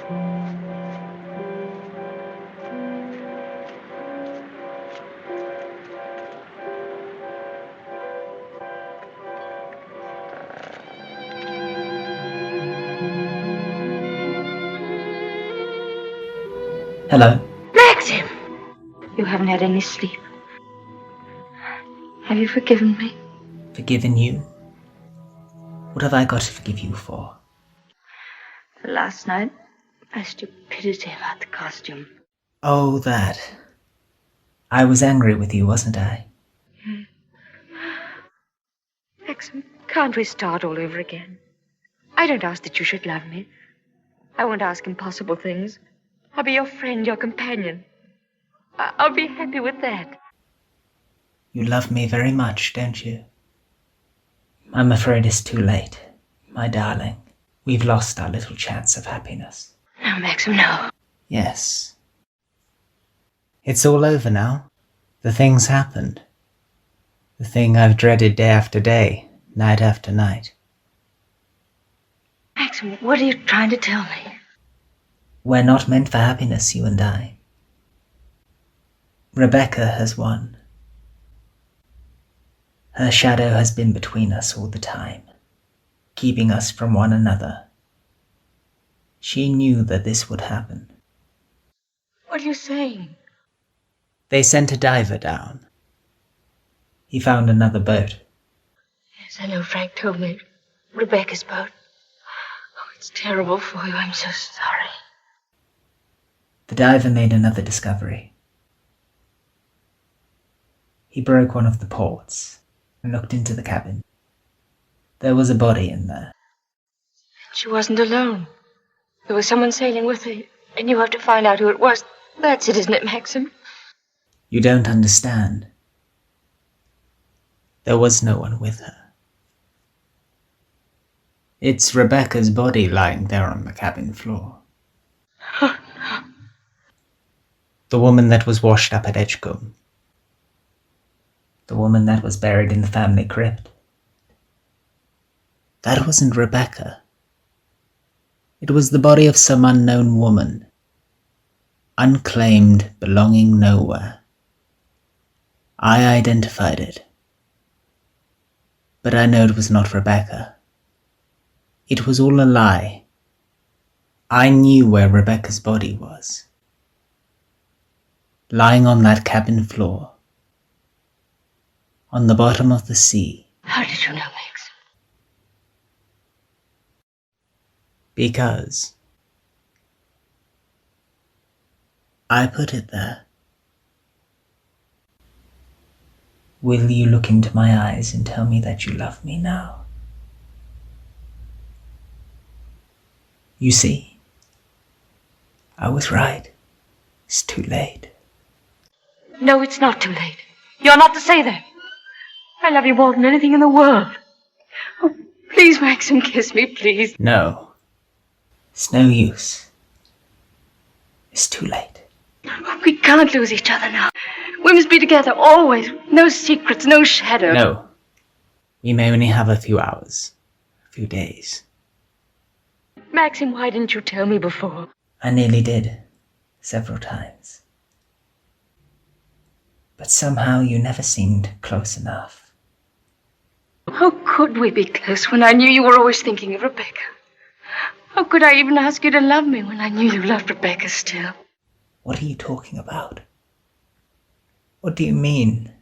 Hello. Maxim! You haven't had any sleep. Have you forgiven me? Forgiven you? What have I got to forgive you for? Last night, my stupidity about the costume. Oh, that. I was angry with you, wasn't I? Maxim, can't we start all over again? I don't ask that you should love me. I won't ask impossible things. I'll be your friend, your companion. I'll be happy with that. You love me very much, don't you? I'm afraid it's too late, my darling. We've lost our little chance of happiness. No, Maxim, no. Yes. It's all over now. The thing's happened. The thing I've dreaded day after day, night after night. Maxim, what are you trying to tell me? We're not meant for happiness, you and I. Rebecca has won. Her shadow has been between us all the time, keeping us from one another. She knew that this would happen. What are you saying? They sent a diver down. He found another boat. Yes, I know. Frank told me. Rebecca's boat. Oh, it's terrible for you. I'm so sorry. The diver made another discovery. He broke one of the ports and looked into the cabin. There was a body in there. She wasn't alone. There was someone sailing with her, and you have to find out who it was. That's it, isn't it, Maxim? You don't understand. There was no one with her. It's Rebecca's body lying there on the cabin floor. The woman that was washed up at Edgecombe. The woman that was buried in the family crypt. That wasn't Rebecca. It was the body of some unknown woman, unclaimed, belonging nowhere. I identified it, but I know it was not Rebecca. It was all a lie. I knew where Rebecca's body was, lying on that cabin floor, on the bottom of the sea. How did you know, Max? Because I put it there. Will you look into my eyes and tell me that you love me now? You see, I was right. It's too late. No, it's not too late. You're not to say that. I love you more than anything in the world. Oh, please, Maxim, kiss me, please. No. It's no use. It's too late. We can't lose each other now. We must be together always. No secrets, no shadows. No. We may only have a few hours, a few days. Maxim, why didn't you tell me before? I nearly did, several times. But somehow you never seemed close enough. How could we be close when I knew you were always thinking of Rebecca? How could I even ask you to love me when I knew you loved Rebecca still? What are you talking about? What do you mean?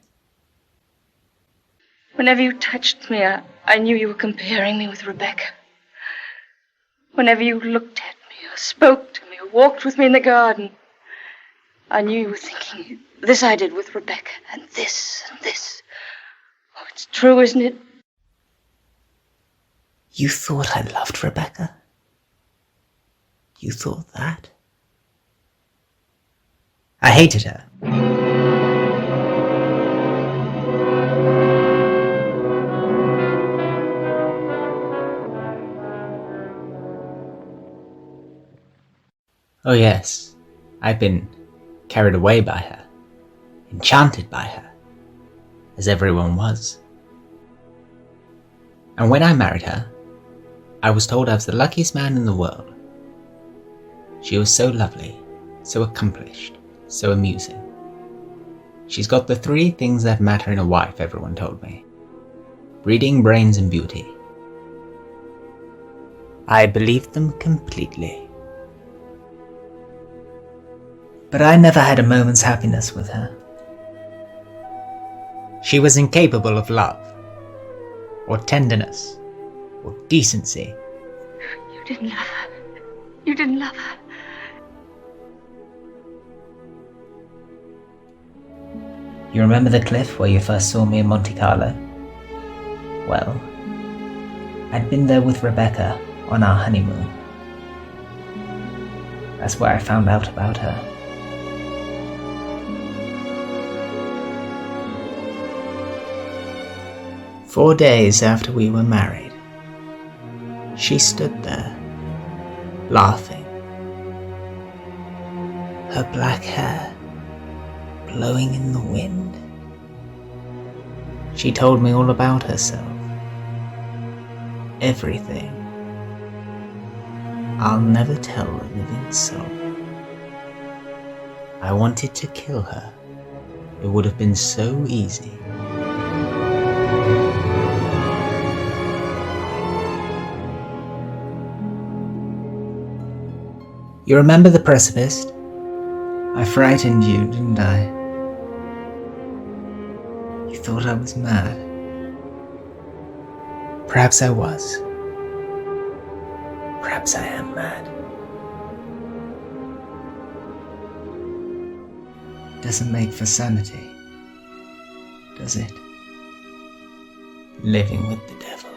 Whenever you touched me, I knew you were comparing me with Rebecca. Whenever you looked at me, or spoke to me, or walked with me in the garden, I knew you were thinking, this I did with Rebecca, and this, and this. Oh, it's true, isn't it? You thought I loved Rebecca? You thought that? I hated her. Oh yes, I've been carried away by her, enchanted by her, as everyone was. And when I married her, I was told I was the luckiest man in the world. She was so lovely, so accomplished, so amusing. She's got the 3 things that matter in a wife, everyone told me. Breeding, brains, and beauty. I believed them completely. But I never had a moment's happiness with her. She was incapable of love, or tenderness, or decency. You didn't love her. You didn't love her. You remember the cliff where you first saw me in Monte Carlo? Well, I'd been there with Rebecca on our honeymoon. That's where I found out about her. "4 days after we were married, she stood there, laughing. Her black hair blowing in the wind. She told me all about herself. Everything. I'll never tell a living soul. I wanted to kill her. It would have been so easy. You remember the precipice? I frightened you, didn't I? You thought I was mad. Perhaps I was. Perhaps I am mad. Doesn't make for sanity, does it? Living with the devil.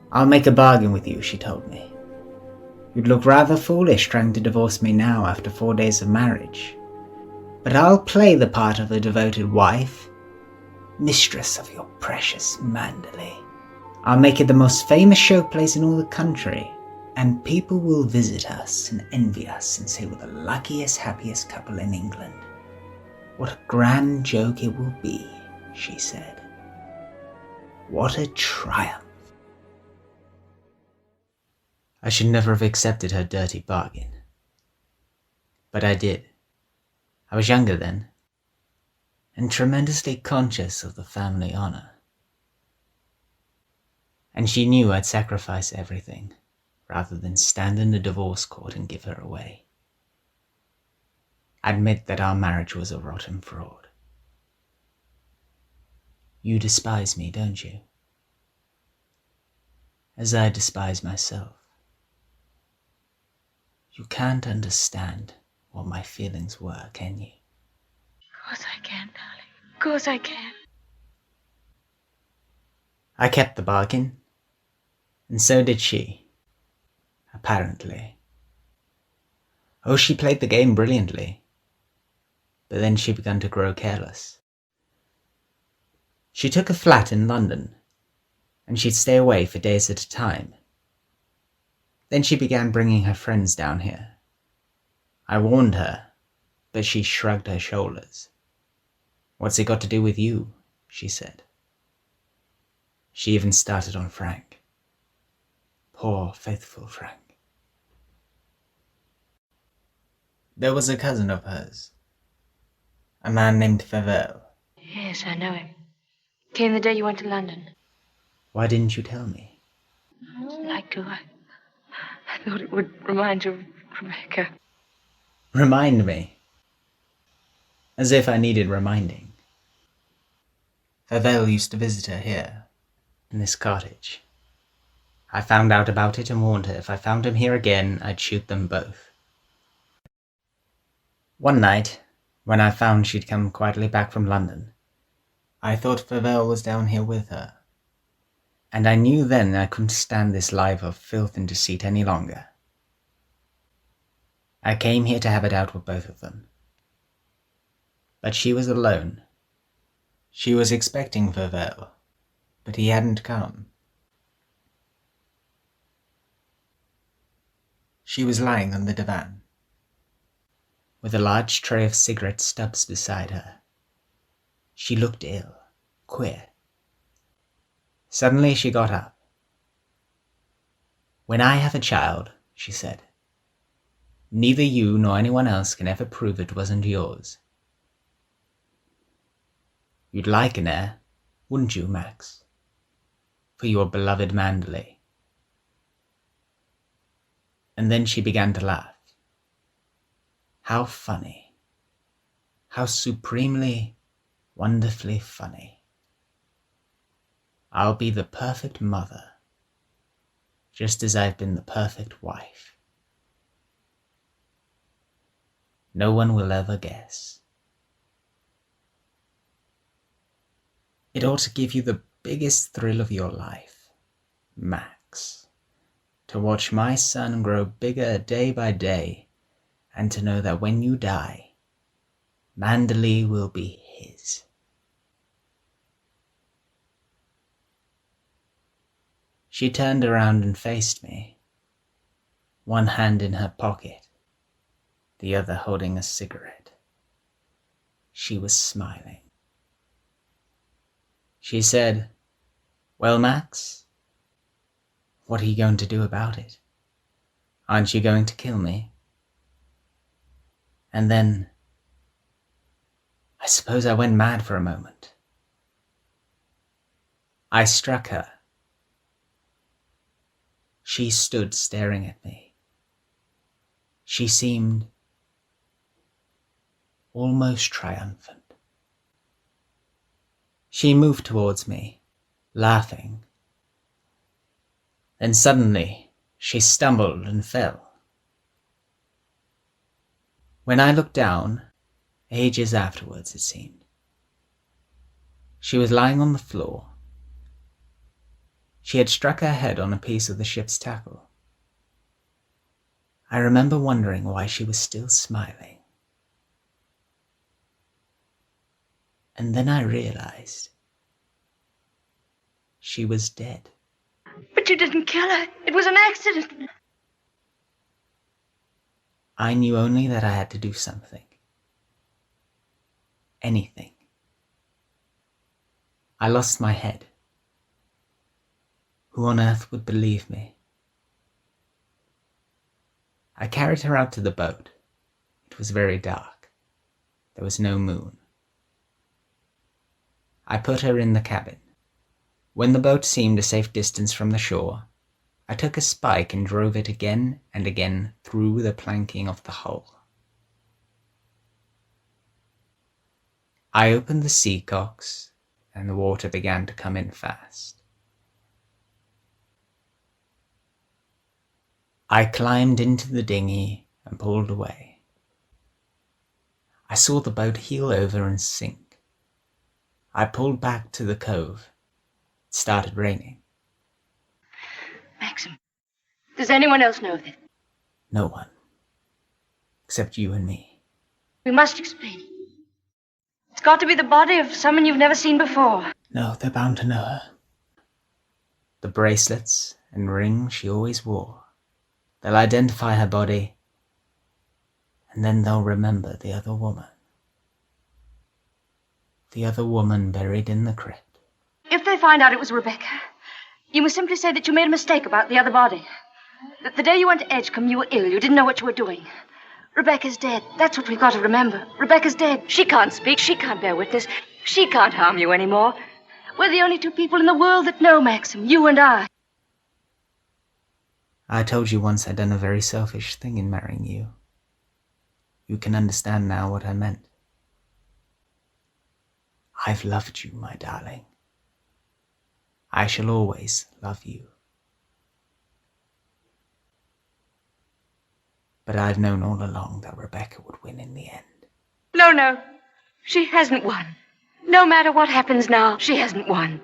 "I'll make a bargain with you," she told me. "You'd look rather foolish trying to divorce me now after 4 days of marriage. But I'll play the part of a devoted wife, mistress of your precious Mandalay. I'll make it the most famous showplace in all the country, and people will visit us and envy us and say we're the luckiest, happiest couple in England. What a grand joke it will be," she said. "What a triumph." I should never have accepted her dirty bargain. But I did. I was younger then, and tremendously conscious of the family honor. And she knew I'd sacrifice everything, rather than stand in the divorce court and give her away. Admit that our marriage was a rotten fraud. You despise me, don't you? As I despise myself. You can't understand what my feelings were, can you? Of course I can, darling. Of course I can. I kept the bargain, and so did she, apparently. Oh, she played the game brilliantly, but then she began to grow careless. She took a flat in London, and she'd stay away for days at a time. Then she began bringing her friends down here. I warned her, but she shrugged her shoulders. "What's it got to do with you?" she said. She even started on Frank. Poor, faithful Frank. There was a cousin of hers, a man named Favel. Yes, I know him. Came the day you went to London. Why didn't you tell me? I'd like to. I thought it would remind you of Rebecca. Remind me? As if I needed reminding. Favel used to visit her here, in this cottage. I found out about it and warned her if I found him here again, I'd shoot them both. One night, when I found she'd come quietly back from London, I thought Favel was down here with her. And I knew then I couldn't stand this life of filth and deceit any longer. I came here to have it out with both of them. But she was alone. She was expecting Favel, but he hadn't come. She was lying on the divan, with a large tray of cigarette stubs beside her. She looked ill, queer. Suddenly she got up. "When I have a child," she said, "neither you nor anyone else can ever prove it wasn't yours. You'd like an heir, wouldn't you, Max? For your beloved Manderley." And then she began to laugh. How funny. How supremely, wonderfully funny. I'll be the perfect mother, just as I've been the perfect wife. No one will ever guess. It ought to give you the biggest thrill of your life, Max, to watch my son grow bigger day by day, and to know that when you die, Manderley will be his. She turned around and faced me, one hand in her pocket, the other holding a cigarette. She was smiling. She said, "Well, Max, what are you going to do about it? Aren't you going to kill me?" And then, I suppose I went mad for a moment. I struck her. She stood staring at me. She seemed almost triumphant. She moved towards me, laughing. Then suddenly, she stumbled and fell. When I looked down, ages afterwards it seemed, she was lying on the floor. She had struck her head on a piece of the ship's tackle. I remember wondering why she was still smiling. And then I realized she was dead. But you didn't kill her. It was an accident. I knew only that I had to do something. Anything. I lost my head. Who on earth would believe me? I carried her out to the boat. It was very dark. There was no moon. I put her in the cabin. When the boat seemed a safe distance from the shore, I took a spike and drove it again and again through the planking of the hull. I opened the sea cocks, and the water began to come in fast. I climbed into the dinghy and pulled away. I saw the boat heel over and sink. I pulled back to the cove. It started raining. Maxim, does anyone else know this? No one. Except you and me. We must explain. It's got to be the body of someone you've never seen before. No, they're bound to know her. The bracelets and ring she always wore. They'll identify her body, and then they'll remember the other woman. The other woman buried in the crypt. If they find out it was Rebecca, you must simply say that you made a mistake about the other body. That the day you went to Edgecombe, you were ill. You didn't know what you were doing. Rebecca's dead. That's what we've got to remember. Rebecca's dead. She can't speak. She can't bear witness. She can't harm you anymore. We're the only two people in the world that know, Maxim. You and I. I told you once I'd done a very selfish thing in marrying you. You can understand now what I meant. I've loved you, my darling. I shall always love you. But I've known all along that Rebecca would win in the end. No. She hasn't won. No matter what happens now, she hasn't won.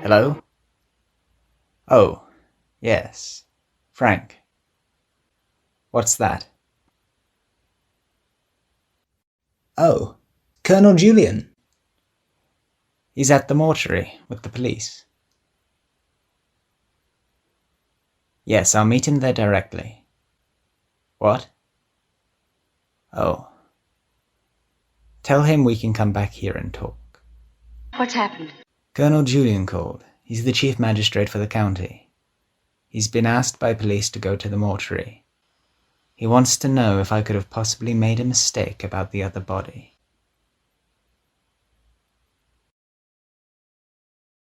Hello? Oh, yes. Frank. What's that? Oh, Colonel Julian. He's at the mortuary with the police. Yes, I'll meet him there directly. What? Oh. Tell him we can come back here and talk. What's happened? Colonel Julian called. He's the chief magistrate for the county. He's been asked by police to go to the mortuary. He wants to know if I could have possibly made a mistake about the other body.